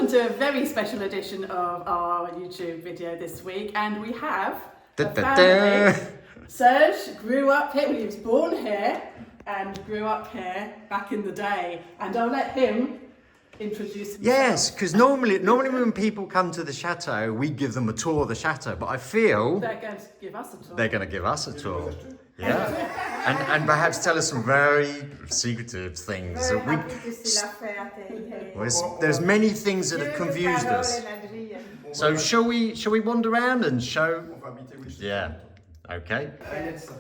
welcome to a very special edition of our YouTube video this week, and we have a family. Serge grew up here, well, he was born here and grew up here back in the day, and I'll let him introduce himself. Yes, because normally when people come to the chateau, we give them a tour of the chateau, but I feel they're going to give us a tour. They're going to give us a tour. Yeah, and perhaps tell us some very secretive things. Very happy to see la There's many things that have confused us. So shall we wander around and show? Yeah. Okay. Yes.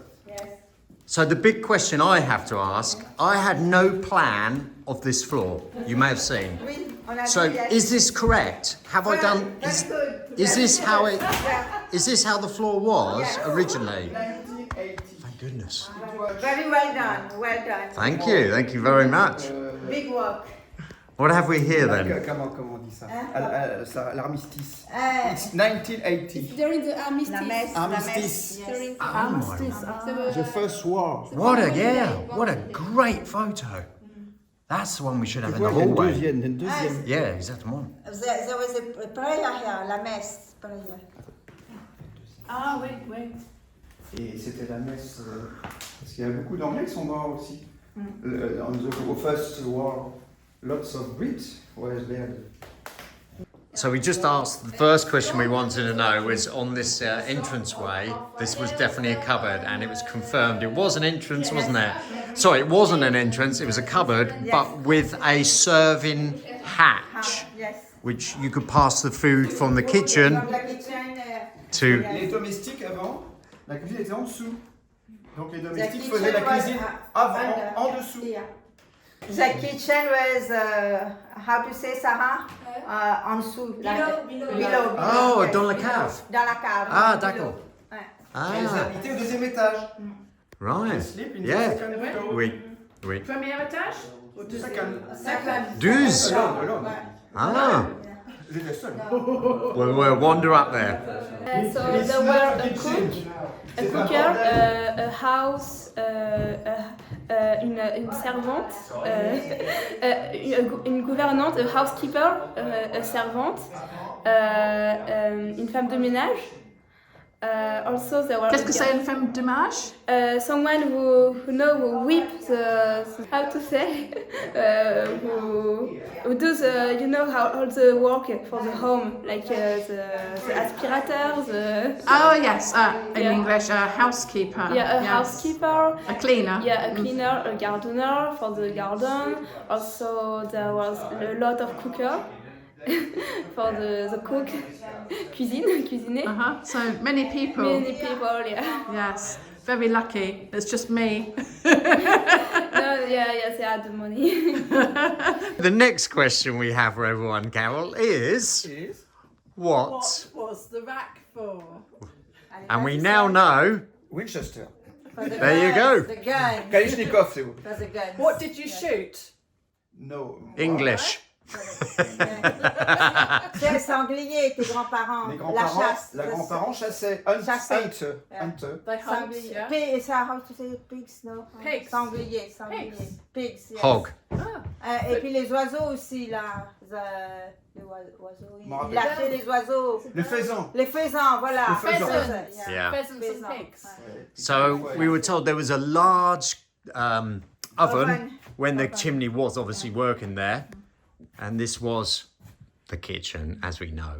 So the big question I have to ask, I had no plan of this floor. You may have seen. So is this correct? Have I done? Is this how it? Is this how the floor was originally? Thank goodness. Very well done. Well done. Thank you very much. Big work. What have we here then? Comment on dit ça? L'armistice. It's 1980. During the armistice. Armistice. During the Armistice. The first war. What a great photo. That's the one we should have in the hallway. Deuxième. Yeah, exactement. There was a prayer here, la messe prayer. Ah oui. Et c'était la messe, parce qu'il y a beaucoup d'Anglais qui sont morts aussi. On the first war, lots of Brits were there. So we just asked, the first question we wanted to know was on this entranceway, this was definitely a cupboard, and it was confirmed it was an entrance, wasn't it? Sorry, it wasn't an entrance, it was a cupboard, but with a serving hatch, which you could pass the food from the kitchen to... Les domestiques avant, la cuisine était en dessous. Donc les domestiques faisaient la cuisine avant, en dessous. The kitchen was, how to say, Sarah? En dessous. Below. Oh, dans la cave. Dans la cave. Ah, d'accord. Elles Ah, habitaient au deuxième étage. right. Sleep in the Yeah. second floor. Oui. Premier étage ou deuxième? Second. 12. Alone. Ah. J'étais seul. We'll wander up there. So there were a cook, a cooker, a house, une servante, une gouvernante, a housekeeper, a servante, une femme de ménage. Also there were. Qu'est-ce que c'est une femme de ménage? Someone who whip the, how to say, who does how all the work for the home, like the aspirator, the. Oh yes, in Yeah. English, a housekeeper. Yeah, a Yes. housekeeper. A cleaner. Yeah, a cleaner, a gardener for the garden. Also, there was a lot of cooker for the cook, cuisiner. So many people. Many people, yeah. Yes, very lucky. It's just me. No, yes, they had the money. The next question we have for everyone, Carol, is what? was the rack for? And we now know. Winchester. There you go. The gun. Kalachnikov, c'est où? For the gun. What did you shoot? No. English. C'est le sanglier, tes grands-parents. Les La grands-parents, chasse. la grand-parent chassait. Chasser. Hunter. They hunt, Sanglier. yeah. Pig, is that how to say pigs, no? Pigs. Sanglier. Pigs. Pigs, yes. Hog. Et puis les oiseaux aussi, là. Les oiseaux. M'en rappelle. Il lâchait les oiseaux. Le faisan. Les faisans, voilà. Les faisans. Pheasants, Yeah. Pheasants and Pheasants. pigs. So we were told there was a large oven Oven. when the chimney was obviously working there. And this was the kitchen, as we know.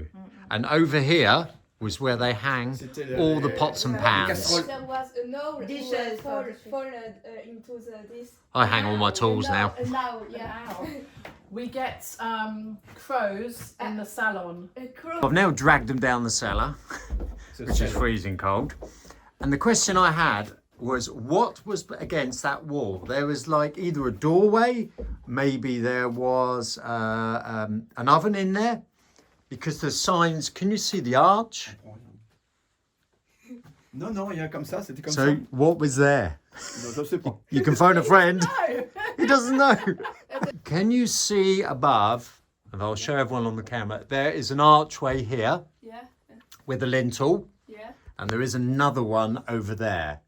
And over here was where they hang all the pots and pans. There was a nail Dishes. fall into this. I hang all my tools now. A nail, yeah. We get crows in the salon. A crow. I've now dragged them down the cellar, which is freezing cold. And the question I had was, what was against that wall? There was like either a doorway, maybe there was an oven in there, because the signs, can you see the arch? Non, il y a comme ça, c'était comme So ça. what was there? Non, je sais pas. You can phone a friend. He doesn't know. Can you see above, and I'll show everyone on the camera, there is an archway here Yeah, with a lintel, yeah. and there is another one over there.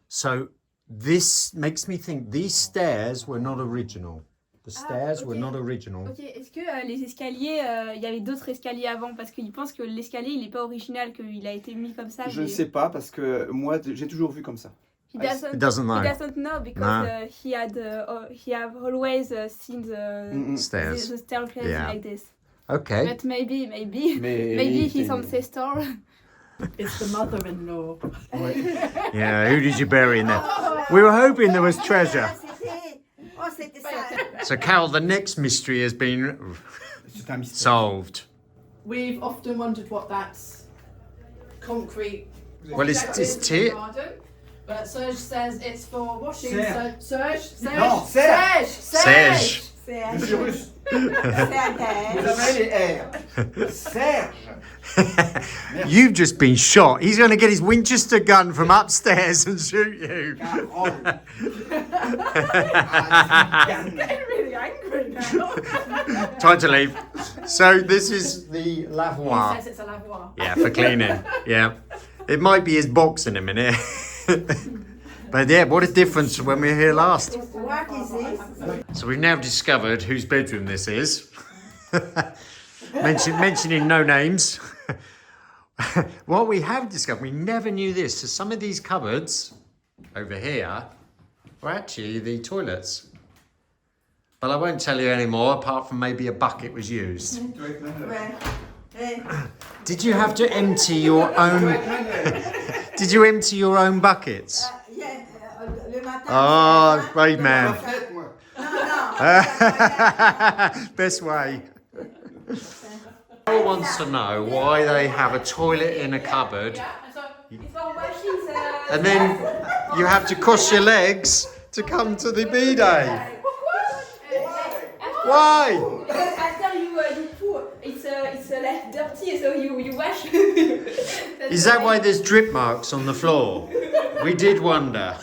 So this makes me think these stairs were not original. The stairs were ok. not original. Ok, est-ce que les escaliers, il y avait d'autres escaliers avant? Parce qu'il pense que l'escalier, il n'est pas original, qu'il a été mis comme ça. Je ne sais pas parce que moi j'ai toujours vu comme ça. He doesn't, He doesn't know. He doesn't know because No. he have always seen the Stairs. the staircase Yeah. like this. Okay. But maybe Mais his ancestor. It's the mother-in-law. Yeah, who did you bury in there? We were hoping there was treasure. C'était ça. So, Carol, the next mystery has been C'est un mystère. solved. We've often wondered what that's concrete. Well, it's object is in the tea. garden, but Serge says it's for washing. Serge. Serge. Non, Serge. Serge. C'est un Je suis russe. terre. Vous avez les R. Serge. You've just been shot. He's going to get his Winchester gun from upstairs and shoot you. Carole. I'm getting really angry now. Time to leave. So this is the He lavoir. says it's a lavoir. Yeah, for cleaning. Yeah. It might be his box in a minute. But yeah, what a difference when we were here last. What is this? So we've now discovered whose bedroom this is. Mentioning no names. What we have discovered, we never knew this. So some of these cupboards over here were actually the toilets. But I won't tell you anymore, apart from maybe a bucket was used. Ouais. Hey. Did you have to empty your own? Did you empty your own buckets? Yeah, le matin. Oh, great man. Faites, moi. Best way. Carol wants to know why they have a toilet in a cupboard, Yeah, and so It's for washing the... and then you have to cross your legs to come to the bidet. Why? Because after you poo, it's like dirty, so you wash. Is that why there's drip marks on the floor? We did wonder.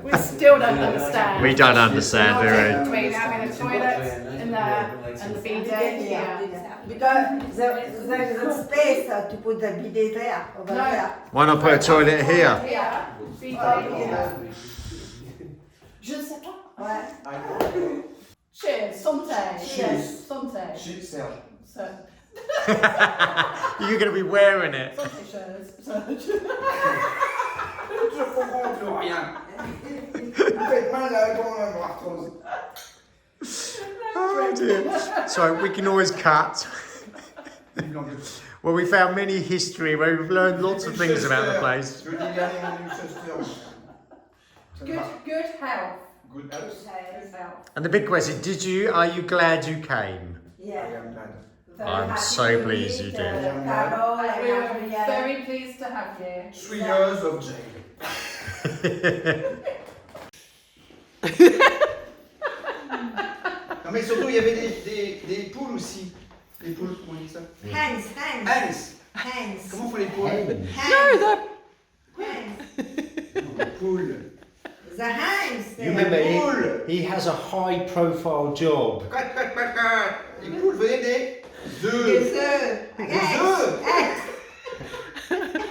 we still don't understand. We don't understand, do we? Between having a toilet in there and the bidet here. Because there's space to put the bidet there, over No. there. Why not put a toilet here? Here, bidet here. Je ne sais pas. Ouais. Cheers, santé. Cheers. Santé. Chez Serge. So, You're going to be wearing it. santé, cheers. Je comprends plus rien. Vous faites mal à la arthrose. Oh dear. So we can always cut. Well, we found many history where we've learned lots of things about the place. Je veux dire, gagner mon Winchester. Good health. Good health. Good health. And the big question, are you glad you came? I Yeah. am glad. Very I'm happy so to pleased meet, you did. Carol and We were Adrian. very pleased to have you. 3 years of jail. Non mais surtout il y avait des poules aussi. Des poules, comment on dit ça? Hands. Hands. Comment font les poules? Hands. Des poules. The hands. You remember poules. he has a high profile job. Quack, quack, quack, quack. Les poules venaient des Des œufs. œufs.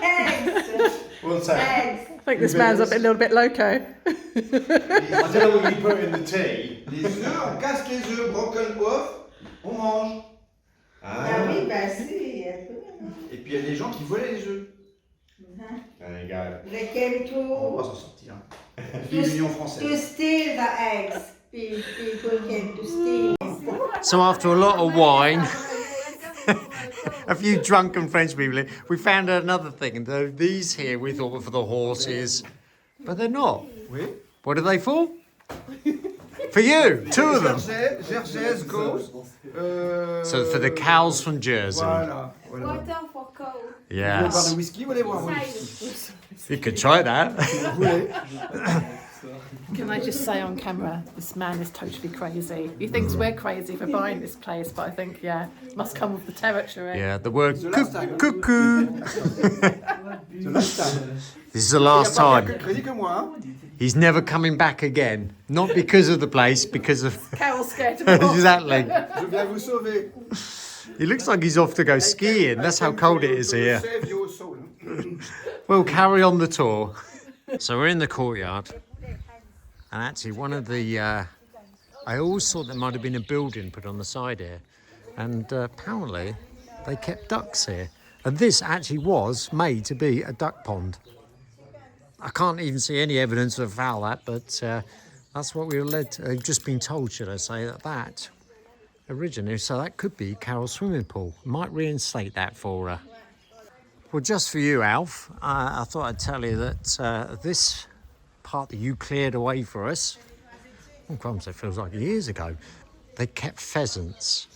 Eggs. What's that? Eggs. I think this man's a little bit loco. I don't know what you put in the tea. Les œufs, on casse les œufs, broken off, on mange. Ah oui, bah si. Et puis il y a des gens qui volaient les œufs. There you go. They came On va to s'en sortir. Vive l'Union française. steal the eggs. People came to steal. So after a lot of wine, a few drunken French people, we found out another thing. And these here we thought were for the horses, but they're not. Oui. What are they for? For you, 2 of them. Jerseys, goats. So for the cows from Jersey. Voilà. Water for cow. Vous voulez boire Yes. de whisky, vous allez boire un Side. whisky. You could try that. Vous voulez. Can I just say on camera, this man is totally crazy. He thinks we're crazy for buying this place, but I think, yeah, must come with the territory. Yeah, the word The last time. cuckoo. The last time. This is the last Il y a pas time. de crédit que moi, hein. He's never coming back again. Not because of the place, because of... Carol's scared to go. Exactly. Je viens vous sauver. He looks like he's off to go skiing. That's how cold it is here. Save your soul. We'll carry on the tour. So we're in the courtyard. And actually one of the I always thought there might have been a building put on the side here, and apparently they kept ducks here. And this actually was made to be a duck pond. I can't even see any evidence of that, but that's what we were led to, just been told, should I say, that originated. So that could be Carol's swimming pool. Might reinstate that for her. Well, just for you, Alf, I thought I'd tell you that this part that you cleared away for us, oh crumbs, it feels like years ago, they kept pheasants,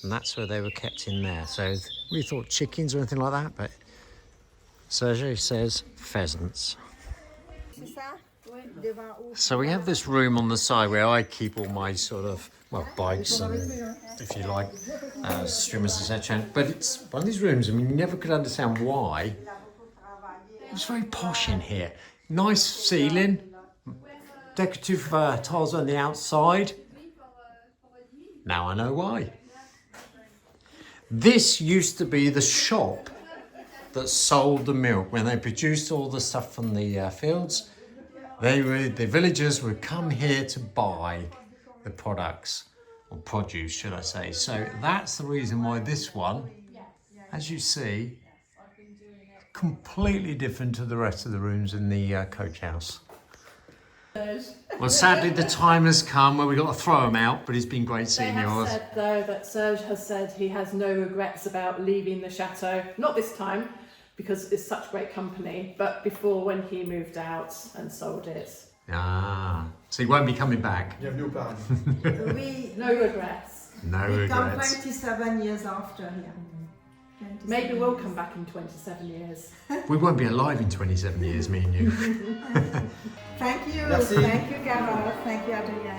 and that's where they were kept in there. So we thought chickens or anything like that, but Sergio says pheasants. So we have this room on the side where I keep all my sort of, well, bikes and, if you like, streamers, etc. But it's one of these rooms, and we never could understand why. It was very posh in here. Nice ceiling, decorative tiles on the outside. Now I know why. This used to be the shop that sold the milk. When they produced all the stuff from the fields, the villagers would come here to buy the products, or produce, should I say. So that's the reason why this one, as you see, completely different to the rest of the rooms in the coach house. Well, sadly, the time has come where we've got to throw them out, but it's been great seeing you all. They have said, though, that Serge has said he has no regrets about leaving the chateau. Not this time, because it's such great company, but before, when he moved out and sold it. Ah, so he won't be coming back. Bienvenue au paradis. No regrets. No We come regrets. 27 years after here. Maybe we'll come back in 27 years. We won't be alive in 27 years, me and you. Thank you. Merci. Thank you, Carol. Thank you, Adrien.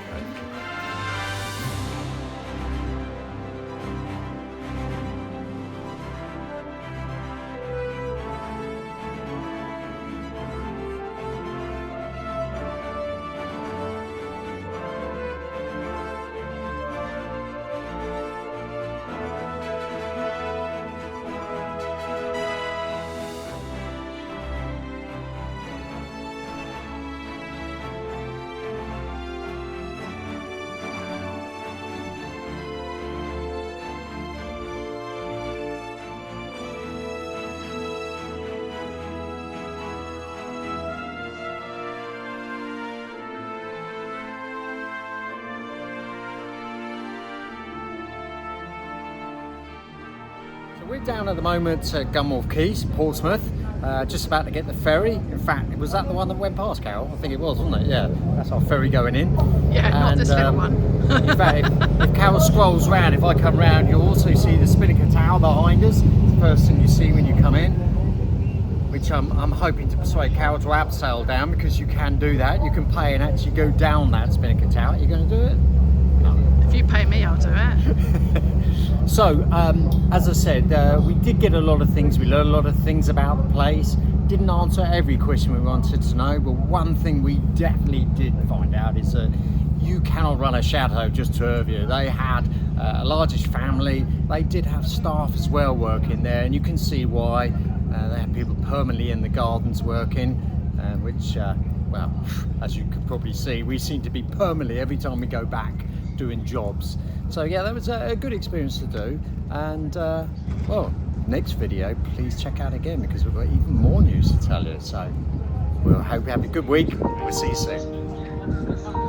We're down at the moment at Gunwharf Quays, Portsmouth, just about to get the ferry. In fact, was that the one that went past, Carol? I think it was, wasn't it? Yeah, that's our ferry going in. Yeah, not this little one. In fact, if Carol scrolls round, if I come round, you'll also see the spinnaker tower behind us. It's the first thing you see when you come in, which I'm hoping to persuade Carol to abseil down, because you can do that. You can pay and actually go down that spinnaker tower. You're going to do it? No. If you pay me, I'll do it. So, as I said, we did get a lot of things. We learned a lot of things about the place. Didn't answer every question we wanted to know, but one thing we definitely did find out is that you cannot run a chateau just to Hervia. They had a largish family. They did have staff as well working there, and you can see why. They had people permanently in the gardens working, which, well, as you could probably see, we seem to be permanently every time we go back doing jobs. So yeah, that was a good experience to do, and well, next video please check out again, because we've got even more news to tell you. So we'll hope you have a good week. We'll see you soon.